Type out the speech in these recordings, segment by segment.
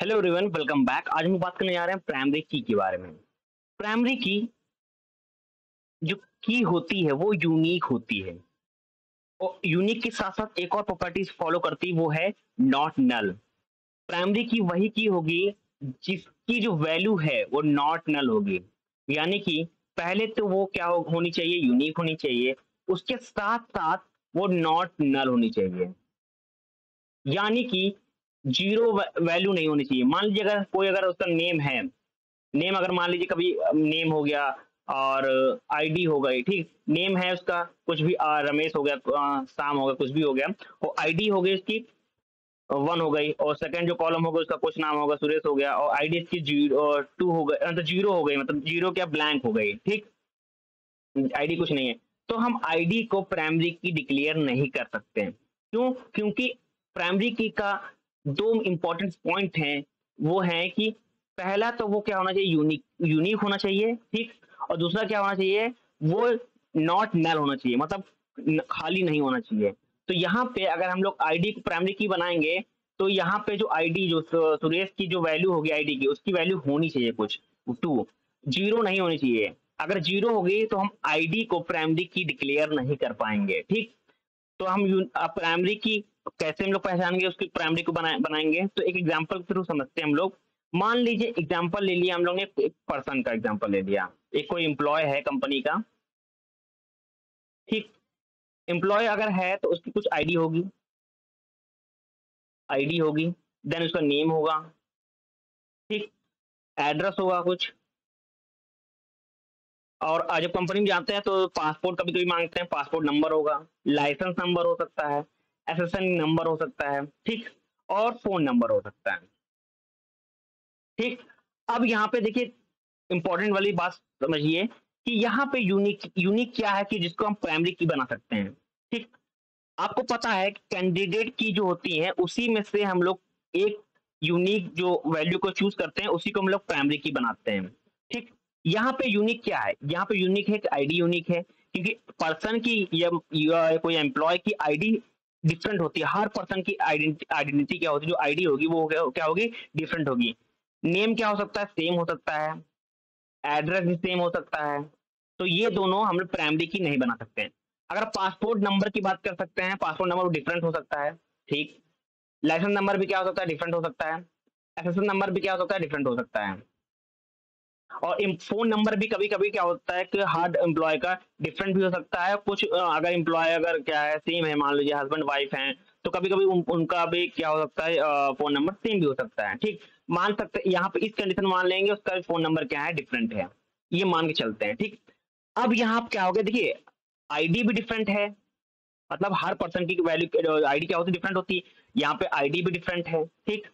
Hello everyone, welcome back. आज हम बात करने जा रहे हैं प्राइमरी की के बारे में। प्राइमरी की जो की होती है वो यूनिक होती है और यूनिक के साथ साथ एक और प्रॉपर्टीज फॉलो करती है, वो है नॉट नल। प्राइमरी की वही की होगी जिसकी जो वैल्यू है वो नॉट नल होगी। यानी कि पहले तो वो क्या होनी चाहिए, यूनिक होनी चाहिए। उसके साथ साथ वो नॉट नल होनी चाहिए। यानी कि जीरो वैल्यू नहीं होनी चाहिए। मान लीजिए अगर कोई अगर उसका नेम है, नेम अगर मान लीजिए कभी नेम हो गया और आईडी हो गई, ठीक। नेम है उसका कुछ भी, रमेश हो गया, शाम हो गया, कुछ भी हो गया। और आईडी हो गई उसकी वन हो गई, और सेकंड जो कॉलम होगा उसका कुछ नाम होगा, सुरेश हो गया, और आईडी इसकी जीरो और टू हो गई, मतलब जीरो हो गई, मतलब जीरो क्या ब्लैंक हो गई, ठीक। आईडी कुछ नहीं है। तो हम आईडी को प्राइमरी की डिक्लेयर नहीं कर सकते हैं। क्यों? क्योंकि प्राइमरी की का दो इंपॉर्टेंट पॉइंट हैं। वो है कि पहला तो वो क्या होना चाहिए, यूनिक यूनिक होना चाहिए, ठीक। और दूसरा क्या होना चाहिए, वो नॉट नल होना चाहिए, मतलब खाली नहीं होना चाहिए। तो यहाँ पे अगर हम लोग आईडी को प्राइमरी की बनाएंगे, तो यहाँ पे जो आईडी जो सुरेश की जो वैल्यू होगी आईडी की, उसकी वैल्यू होनी चाहिए कुछ टू, जीरो नहीं होनी चाहिए। अगर जीरो होगी तो हम आईडी को प्राइमरी की डिक्लेयर नहीं कर पाएंगे, ठीक। तो हम प्राइमरी की कैसे हम लोग पहचानेंगे, उसकी प्राइमरी को बनाएंगे, तो एक एग्जांपल के थ्रू समझते हैं हम लोग। मान लीजिए एग्जांपल ले लिया हम लोग ने, एक पर्सन का एग्जांपल ले लिया, एक कोई एम्प्लॉय है कंपनी का, ठीक। एम्प्लॉय अगर है तो उसकी कुछ आईडी होगी, देन उसका नेम होगा, ठीक। एड्रेस होगा कुछ, और जब कंपनी में जाते हैं तो पासपोर्ट कभी कभी मांगते हैं, पासपोर्ट नंबर होगा, लाइसेंस नंबर हो सकता है, एसएसएन नंबर हो सकता है, ठीक। और फोन नंबर हो सकता है, ठीक। अब यहाँ पे देखिए इंपॉर्टेंट वाली बात समझिए कि यहाँ पे यूनिक यूनिक क्या है कि जिसको हम प्राइमरी की बना सकते हैं, ठीक। आपको पता है कि कैंडिडेट की जो होती है उसी में से हम लोग एक यूनिक जो वैल्यू को चूज करते हैं, उसी को हम लोग प्राइमरी की बनाते हैं, ठीक। यहाँ पे यूनिक क्या है, यहाँ पे यूनिक है कि आईडी यूनिक है, क्योंकि पर्सन की या कोई एम्प्लॉय की आईडी डिफरेंट होती है। हर पर्सन की आइडेंटिटी क्या होती है, जो आईडी होगी वो क्या होगी, डिफरेंट होगी। नेम क्या हो सकता है, सेम हो सकता है, एड्रेस भी सेम हो सकता है। तो ये दोनों हम लोग प्राइमरी की नहीं बना सकते हैं। अगर पासपोर्ट नंबर की बात कर सकते हैं, पासपोर्ट नंबर डिफरेंट हो सकता है, ठीक। लाइसेंस नंबर भी क्या हो सकता है, डिफरेंट हो सकता है। एसएसएन नंबर भी क्या हो सकता है, डिफरेंट हो सकता है। और फोन नंबर भी कभी कभी क्या होता है कि हर एम्प्लॉय का डिफरेंट भी हो सकता है। कुछ अगर एम्प्लॉय अगर क्या है सेम है, मान लीजिए हस्बैंड वाइफ हैं, तो कभी कभी उनका भी क्या हो सकता है, फोन नंबर सेम भी हो सकता है, ठीक। मान सकते यहाँ पे इस कंडीशन मान लेंगे उसका फोन नंबर क्या है, डिफरेंट है, ये मान के चलते हैं, ठीक। अब यहाँ क्या हो गया, देखिए आईडी भी डिफरेंट है, मतलब हर पर्सन की वैल्यू आईडी क्या होती है, डिफरेंट होती है। यहाँ पे आईडी भी डिफरेंट है, ठीक।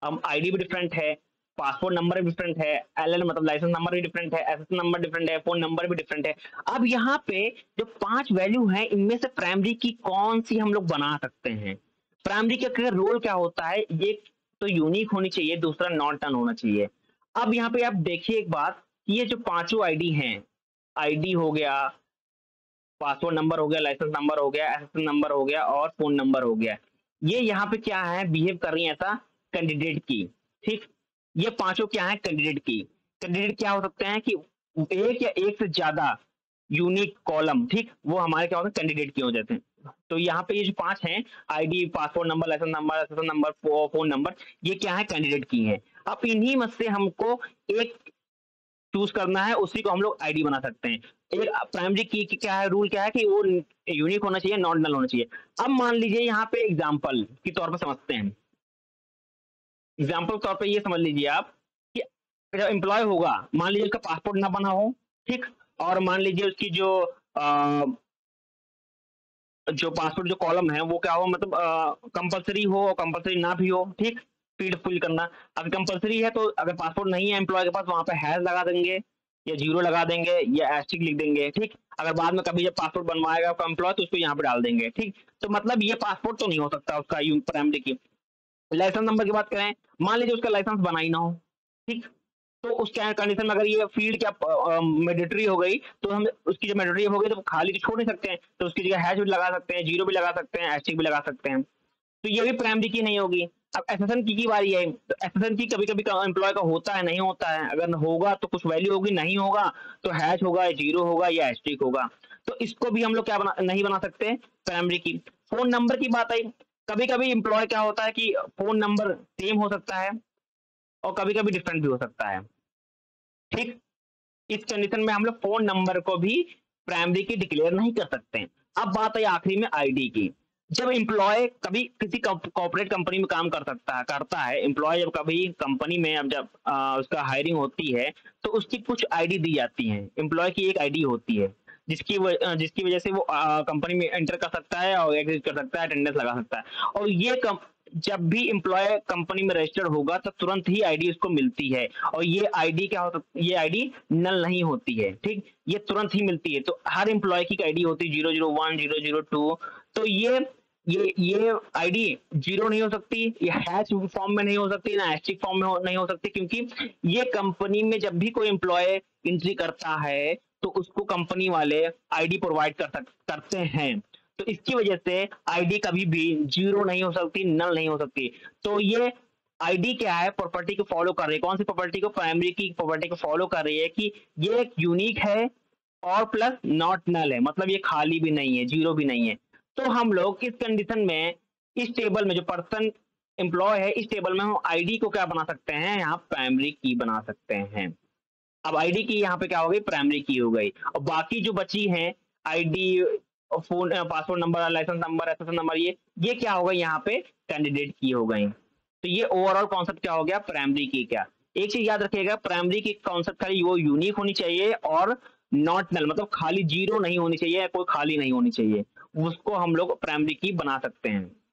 अब आईडी भी डिफरेंट है, पासपोर्ट नंबर भी डिफरेंट है, एलएन मतलब लाइसेंस नंबर भी डिफरेंट है, एसएसएन नंबर डिफरेंट है, फोन नंबर भी डिफरेंट है। अब यहाँ पे जो पांच वैल्यू है, इनमें से प्राइमरी की कौन सी हम लोग बना सकते हैं। प्राइमरी का रोल क्या होता है, ये तो यूनिक होनी चाहिए, दूसरा नॉन टर्न होना चाहिए। अब यहाँ पे आप देखिए एक बात, ये जो पांचों आईडी हैं, आईडी हो गया, पासवर्ड नंबर हो गया, लाइसेंस नंबर हो गया, एसएसएन नंबर हो गया, और फोन नंबर हो गया, ये यहाँ पे क्या है, बिहेव कर रही है ऐसा कैंडिडेट की, ठीक। ये पांचों क्या है, कैंडिडेट की। कैंडिडेट क्या हो सकते हैं कि एक या एक से ज्यादा यूनिक कॉलम, ठीक, वो हमारे क्या होते हैं, कैंडिडेट की हो जाते हैं। तो यहाँ पे ये जो पांच हैं, ID, passport number, licence number, SSN number, phone number, ये क्या है, कैंडिडेट की है। अब इन्हीं में से हमको एक चूज करना है, उसी को हम लोग आईडी बना सकते हैं। एक प्राइमरी की क्या है, रूल क्या है कि वो यूनिक होना चाहिए, नॉट नल होना चाहिए। अब मान लीजिए यहाँ पे एग्जाम्पल के तौर पर समझते हैं, एग्जाम्पल के तौर पे ये समझ लीजिए आप कि जब एम्प्लॉय होगा, मान लीजिए उसका पासपोर्ट ना बना हो, ठीक। और मान लीजिए उसकी जो पासपोर्ट जो कॉलम है वो क्या हो, मतलब कंपलसरी हो और कंपलसरी ना भी हो, ठीक। फील्ड फिल करना, अगर कंपलसरी है तो अगर पासपोर्ट नहीं है एम्प्लॉय के पास, वहां पे हैश लगा देंगे या जीरो लगा देंगे या एस्टिक लिख देंगे, ठीक। अगर बाद में कभी जब पासपोर्ट बनवाएगा एम्प्लॉय तो उसको यहाँ पे डाल देंगे, ठीक। तो मतलब ये पासपोर्ट तो नहीं हो सकता उसका प्राइमरी की। लाइसेंस नंबर की बात करें, मान लीजिए उसका लाइसेंस बना ही ना हो, ठीक। तो उस कंडीशन में अगर ये फील्ड क्या मैंडेटरी हो गई, तो हम उसकी जब मैंडेटरी हो गई तो खाली तो छोड़ नहीं सकते हैं, तो उसकी जगह हैश भी लगा सकते हैं, जीरो भी लगा सकते हैं, एस्टिक भी लगा सकते हैं। तो ये भी प्राइमरी की नहीं होगी। अब एसेसन की बारी है, तो एसेसन की कभी कभी एम्प्लॉय का होता है, नहीं होता है, अगर होगा तो कुछ वैल्यू होगी, नहीं होगा तो हैश होगा या जीरो होगा या एस्ट्रिक होगा। तो इसको भी हम लोग क्या नहीं बना सकते प्राइमरी की। फोन नंबर की बात आई, कभी कभी एम्प्लॉय क्या होता है कि फोन नंबर सेम हो सकता है और कभी कभी डिफरेंट भी हो सकता है, ठीक। इस कंडीशन में हम लोग फोन नंबर को भी प्राइमरी की डिक्लेयर नहीं कर सकते। अब बात है आखिरी में आईडी की। जब एम्प्लॉय कभी किसी कॉर्पोरेट कंपनी में काम करता है एम्प्लॉय, जब कभी कंपनी में अब जब उसका हायरिंग होती है तो उसकी कुछ आईडी दी जाती है। एम्प्लॉय की एक आईडी होती है जिसकी वजह से वो कंपनी में एंटर कर सकता है और एग्जिट कर सकता है, अटेंडेंस लगा सकता है। और ये जब भी एम्प्लॉय कंपनी में रजिस्टर्ड होगा तो तुरंत ही आईडी उसको मिलती है, और ये आईडी क्या होता है, ये आईडी नल नहीं होती है, ठीक, ये तुरंत ही मिलती है। तो हर एम्प्लॉय की आईडी होती है 001 002। तो ये आईडी जीरो नहीं हो सकती, ये हैश फॉर्म में नहीं हो सकती, ना एस्ट्रिक फॉर्म में नहीं हो सकती, क्योंकि ये कंपनी में जब भी कोई एम्प्लॉय एंट्री करता है तो उसको कंपनी वाले आईडी प्रोवाइड करते हैं। तो इसकी वजह से आईडी कभी भी जीरो नहीं हो सकती, नल नहीं हो सकती। तो ये आईडी क्या है, प्रॉपर्टी को फॉलो कर रही है। कौन सी प्रॉपर्टी को, प्राइमरी की प्रॉपर्टी को फॉलो कर रही है कि ये एक यूनिक है और प्लस नॉट नल है, मतलब ये खाली भी नहीं है, जीरो भी नहीं है। तो हम लोग इस कंडीशन में इस टेबल में जो पर्सन एम्प्लॉय है, इस टेबल में हम आईडी को क्या बना सकते हैं, यहाँ प्राइमरी की बना सकते हैं। अब आईडी की यहाँ पे क्या हो गई, प्राइमरी की हो गई। और बाकी जो बची हैं ID, phone, password number, licence number, SSN number, ये क्या होगा यहाँ पे कैंडिडेट की हो गई। तो ये ओवरऑल कॉन्सेप्ट क्या हो गया, प्राइमरी की। क्या एक चीज याद रखिएगा, प्राइमरी की कॉन्सेप्ट खाली वो यूनिक होनी चाहिए और नॉट नल, मतलब खाली जीरो नहीं होनी चाहिए, कोई खाली नहीं होनी चाहिए, उसको हम लोग प्राइमरी की बना सकते हैं।